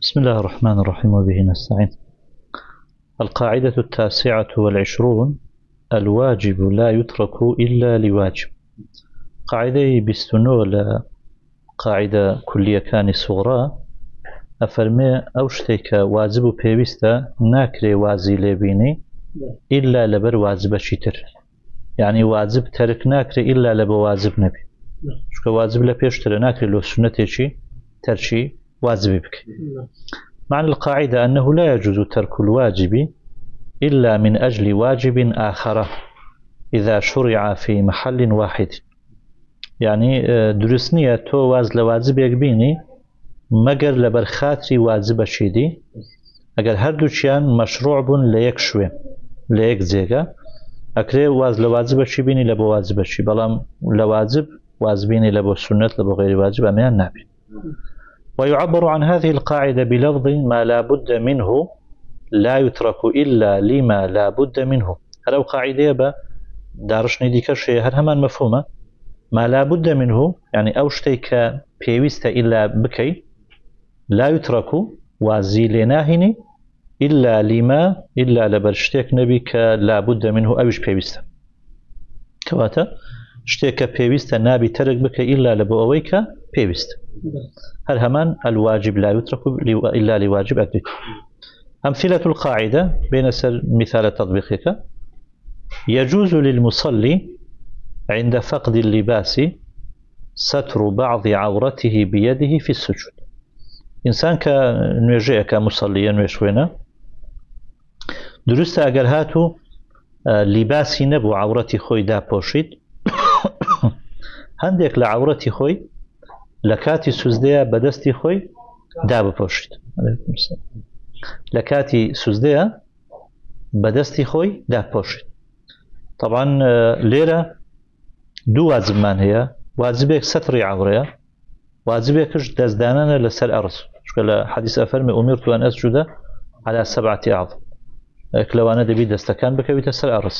بسم الله الرحمن الرحيم وبه نستعين. القاعدة 29: الواجب لا يترك إلا لواجب. قاعدة بستنو قاعدة كلية كان صغرى أفرمي أوشتيك واجب بيوستا ناكري وازي لبيني إلا لبر واجب شتر، يعني واجب ترك ناكري إلا لبواجب نبي، شكو واجب لبيشتر ناكري لو سنتي ترشي واجب بك. معنى القاعدة أنه لا يجوز ترك الواجب إلا من أجل واجب آخر إذا شرع في محل واحد. يعني درسنية تو واز لواجب يكبيني مگر لبر خاطري واجب شيدي اگر هر دوچيان مشروع بون ليك شوي ليك زيغا اكري واز لواجب شي بيني لبو واجب شي بلام لواجب واجبيني لبو سنة لبو غير واجب أميان نابي. ويعبر عن هذه القاعدة بلفظ ما لا بد منه لا يترك إلا لما لا بد منه. هلو قاعدة با دارشني ديكا شيء هر همان مفهومة ما لا بد منه، يعني أوشتيك بيوست إلا بكي لا يترك وازي لناهني إلا لما إلا لبرشتيك نبيك لا بد منه أوش بيوست كواتا شتيك بيوست نابي ترك بك إلا لبوويك بيوست. هل همان الواجب لا يترك إلا لواجب أدرك. أمثلة القاعدة بين مثال تطبيقك: يجوز للمصلي عند فقد اللباس ستر بعض عورته بيده في السجود. إنسان كنوجه كمصلي نوشوينه درست اگر هاتو لباسي نبو عورتي خوي دا پوشید هندێک لە عورەتی خۆی لە کاتی سوزدەیە بەدەستی خۆی دا بپۆشید، لە کاتی سوزدەیە بەدەستی خۆی دا پۆشید. طبعا لێرە دوو واجبمان هەیە، واجبێک سەتری عورەیە، واجبێکش دەستدانانە لەسەر ئەرز، چونکە لە حەدیث ئەفەرمێ ئومیرتو ئەن ئەسجوودە عەلا سەبعەتی ئەعظم، لەوانە دەبێت دەستەکان بکەویتە سەر ئەرز.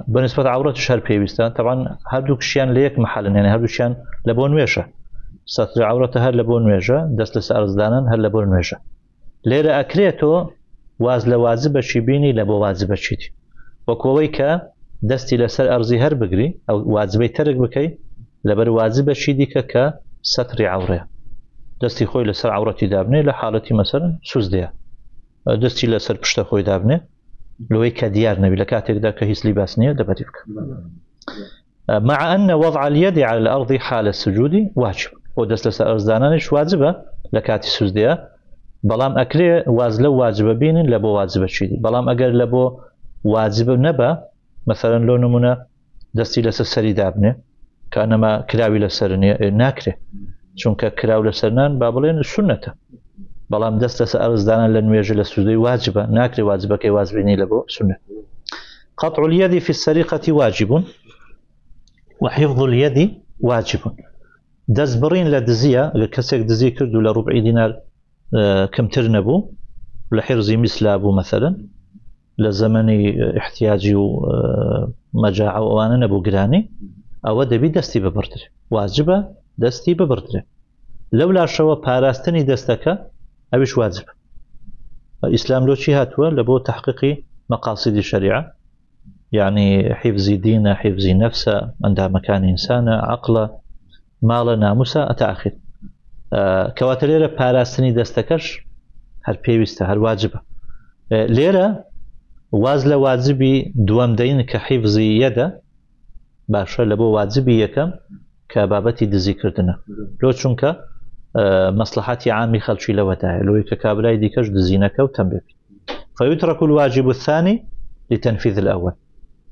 بنسبة عورتش هر بيوستان طبعا هردوك شيان ليك محل، يعني هردوك شيان لبون ويشة ستر عورته هر لبون ويشة دست لسأرز دانان هر لبون ويشة. ليرة أكريتو واز لوازب شيبيني لبو وازب شيتي وكويك دستي لسر أرزي هر بقري أو وازبي ترك بكي لبر وازب شيديك كستر عوريه. دستي خوي لسر عورتي دابني لحالتي مثلا سوزدية، دستي لسر بشتا خوي دابني لوي كديار نبي لكاتك ذاك هيس لباسنية دبتك. مع أن وضع اليد على الأرض حال السجود واجب، ودست لسر أرزدانانش واجبة لكاتي سوزدية، بلام أكري وازلو واجب بين لبو واجب شيدي، بلام أجر لبو واجب نبا مثلا لو نمونا دستي لسر سري دابني كأنما كراوي لسر ناكري، چونك كراوي لسرنان بابلين السنة، بلام دست لسر أرزدانان لنويج لسجودي واجبة ناكري واجبة كي واجبيني لبو سنة. قطع اليد في السرقة واجب وحفظ اليد واجب. دزبرين لدزية لكسك دزي كردو لربع دينار كم ترنبو لحرزي مثل أبو مثلا لزمن احتياجي ومجاعة وأنا نبو قراني أو دبي دستي ببردر واجبة دستي ببردر. لولا شوا باراستني دستك أبيش واجب. الإسلام لو شي هاتوا لبو تحقيق مقاصد الشريعة، يعني حفظ دينه حفظ نفسه عندها مكان إنسانه عقله مال ناموسه أتأخر. كواتليرة باراستني دستكش هر بيوسته هر واجبه. ليرة واز لواجبي دوام دين كحفظ يده باشا لبو واجبي يكم كبابتي دزي كردنا لو چونك مصلحتي عامي خلشي لوتاه لو كابراي ديكش دزينك وتنبيه. فيترك الواجب الثاني لتنفيذ الأول.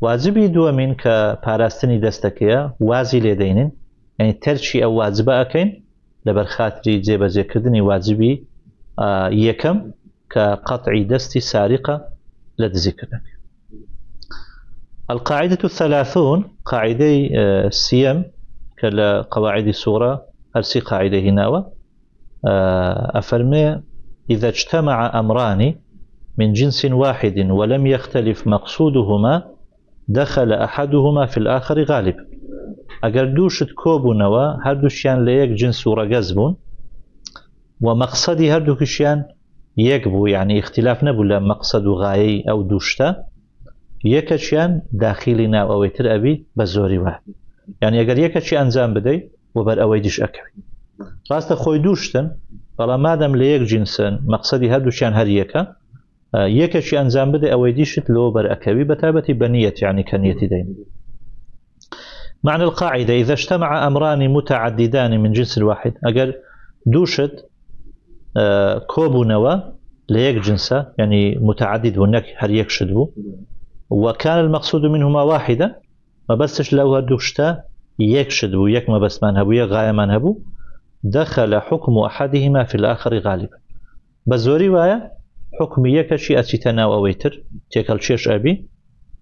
واجبي دوامين كباراستني دستكيا وازي لدينين، يعني ترشي أو واجبه أكين لبرخاتري جيبا زي كردني واجبي يكم كقطع دستي سارقة لدزكرك. القاعدة 30 قاعدة السيم كالقواعد السورة هرسي قاعدة هنا أفرمي: إذا اجتمع أمران من جنس واحد ولم يختلف مقصودهما دخل أحدهما في الآخر غالب. أجر دوشت كوبونوا هر دوشيان ليك جنس ورقزبون ومقصدي هردو كشيان يكبو يعني اختلاف نبو لمقصد غاية أو دوشتا يكشيان داخلنا أو يتر أبي بزوري واحد يعني أجر يكشي أنزام بدي وبر أويدش أكبي راست خوي دوشتن فلا مادام ليك جنسن مقصدي هردوشيان هر يكشي أنزام بدي أويدشت لو بر أكبي بتابتي بنية يعني كنيتي دين. معنى القاعدة إذا اجتمع أمران متعددان من جنس الواحد أجر دوشت كوبو نوا ليك جنسة يعني متعدد ونك هر يكشدبو وكان المقصود منهما واحدا ما بسش لو هردوشتا يكشدبو يك ما بس منهبو يك غاية منهبو دخل حكم أحدهما في الآخر غالبا بزوري وايا حكم يكشي أتيتنا وويتر تيكال شيش أبي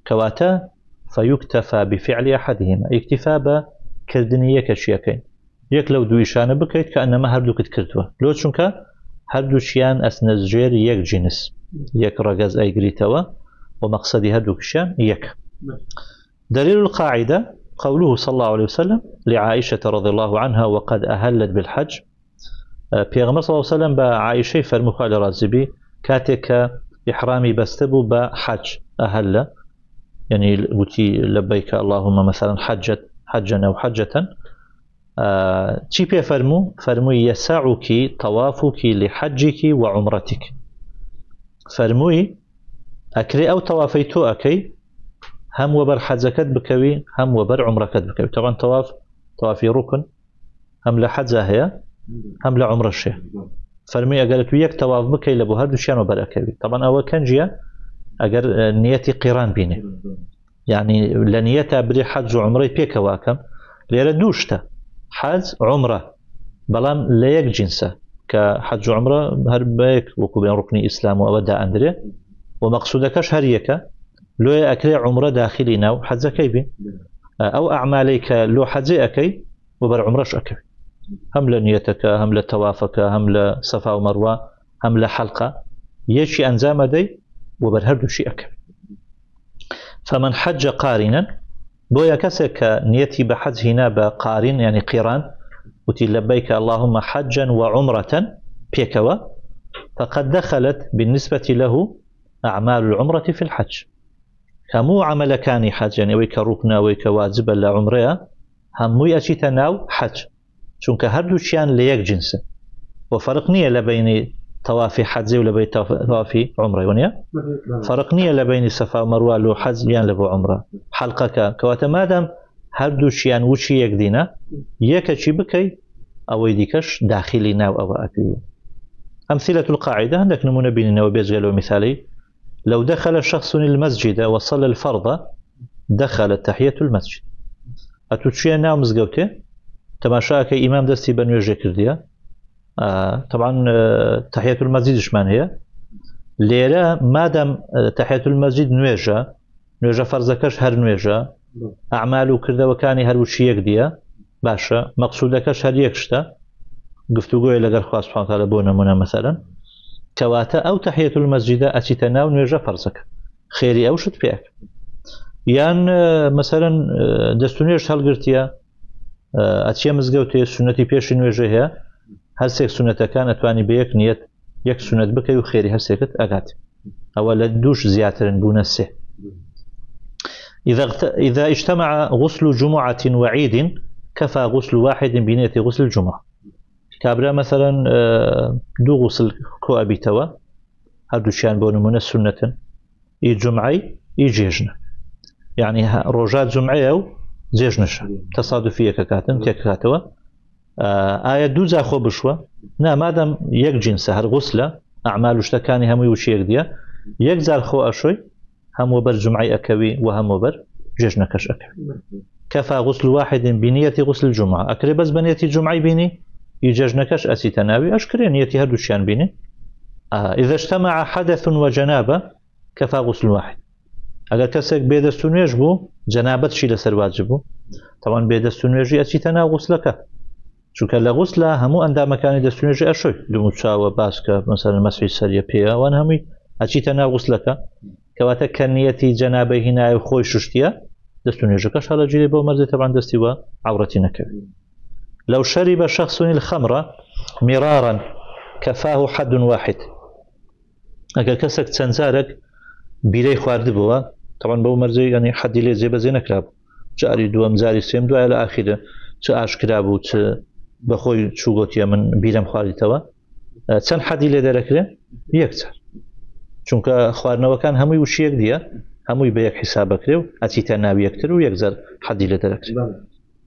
كواتا فيكتفى بفعل أحدهما اكتفى بكردني يكشيكين يك لو دويشان بكيت كأنما هردو كتكرتوا لو چونك هردو شيان أسنزجير يك جنس يك رجز أي قريتوا ومقصدي هردو كشيان يك. دليل القاعدة قوله صلى الله عليه وسلم لعائشة رضي الله عنها وقد أهلت بالحج بيغمر صلى الله عليه وسلم بعائشة فرموها لرازبي كاتك إحرامي بستبو بحج أهل يعني قلتي لبيك اللهم مثلا حجا أو حجة تي بي فرمو يسعك طوافك لحجك وعمرتك فرموي أكري أو طوافيتو أكي هم وبر حجكت بكوي هم وبر عمركت بكوي طبعا طوافي ركن هم لحجة هي هم لعمر الشيء فرمي قالت وياك طواف بكي لبو هردو شان وبر أكوي طبعا أول كان جيا أجر نيتي قيران بيني يعني لنيتها بري حج وعمري بيك واكم ليرا دوشتا حج عمره بلام ليك جنسه كحج وعمره هربيك وكوبين ركني إسلام وأبدا أندري ومقصودكش هريك لو أكري عمره داخلي ناو حج كيبي أو أعمالك لو حج أكي وبر عمرش أكي هم لنيتك هم لتوافك هم لصفا ومروة هم لحلقة يشي أنزام دي وبر هردو شي أكي. فمن حج قارنا بويا كسك نيتي بحج هنا بقارن يعني قيران وتي لبيك اللهم حجا وعمرة بيكوا فقد دخلت بالنسبة له أعمال العمرة في الحج همو عمل كان حج يعني ويك ركنا ويك واجب لعمرها همو يأتيتناو حج چونك هردو شيان ليك جنس وفرق نية لبين طواف حج ولا بين طواف عمره ونيا فرق نية لبين صفا ومروة لو حج يان لبو عمره حلقك كواتا مادام هردو شيان وشي يكدينا يكشي بكي او يديكش داخلي ناو او اكي. امثلة القاعدة عندك نمونة بيننا وبيزغلو مثالي لو دخل شخص المسجد وصلى الفرض دخل تحية المسجد اتوشي ناو مزقوته تماشاك امام دستي بنوجه كرديا طبعا تحية المسجد شمان هي ليرة مادام تحية المسجد نويجة فرزكش هر نويجة أعماله كرده وكاني هر وشي يكدية باشا مقصودكش هر يكشتا قفتوقوه لقر خواه سبحانه وتعالى بونا منا مثلا كواتا أو تحية المسجد أتيتنا ونويجة فرزك خيري أو شد فيك يان مثلا دستونيش هلقرتيا أتيا مزقوتي سنتي بيش نويجة هي هەرسێک سونەتەکان ئەتوانی بە یەک نیەت یەک سونەت بکەی و خێری هەرسێکت ئەگات ئەوە لە دووش زیاترن بوونە سێ. إذا اجتمع غسل جمعة وعيد كفى غسل واحد بنية غسل الجمعة كابرا مثلا دو غسل كو أبيتوا هردو شيان بو نمونە سنة إي جمعي إي جيجنة يعني روجات جمعي أو جيجنش تصادفية كاتن تيكاتوا آية دوزا خو بشوا نا مادام يك جنس هر غسلة أعمال شتكاني هم يوشيك ديا يك زار خو أشوي هم وبر جمعي أكوي وهم وبر جيجنكش أكوي كفى غسل واحد بنية غسل الجمعة أكري بس بنية جمعي بيني يجيجنكش أسي تناوي أشكري نيتي هردو شيان بيني إذا اجتمع حدث وجنابة كفى غسل واحد أجر كسك بيدستون يجبو جنابة شي لسر واجبو طبعا بيدستون يجي أسي تناو غسلك چونکە لە غوسلا هەموو ئەندامەکانی دەستونێژی ئەشۆی دوموچاوە باسکە مەسەلەن مەسحی سەریە پێیە وان هەمووی ئەچیتە ناو غوسلەکە کەواتە کە نیەتی جەنابەی هینایە و خۆی شوشتیە دەستونێژەکەش هەڵەگیرێ بۆ مەرجێ تەبان دەستی وە عەورەتی نەکەوێت. لو شرب شخص الخمر مرارا كفاه حد واحد اگر كسك تنزارك بيري خوارد بوا طبعا بو مرزي يعني حد لي زي بزينه كلاب جاري دوم زاري سيم دو الى اخره چ اشكرا بو چ بخوي چوغوتيا من بيرم خوارد توا چن حد لي دركره يكثر چونکە خواردنەوەکان هەمووی وشیەک دیە هەمووی بە یەک حیسابەکرێ و ئەچیتە ناو یەکتر و یەکجار حەدی لێ دەرەکرێت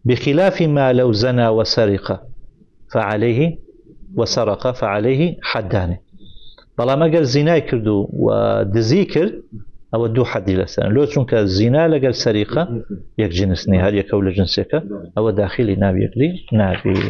بخلاف ما لو زنا وسرق فعليه وسرق فعليه حدان بەڵام ئەگەر زینای کرد و دزی کرد ئەوە دوو حەدی لەسەر لۆ چونکە زینا لەگەل سەریقە یەک جنس نیە هەر یەکە و لە جنسێکە ئەوە داخلی ناو یەکدی نابێت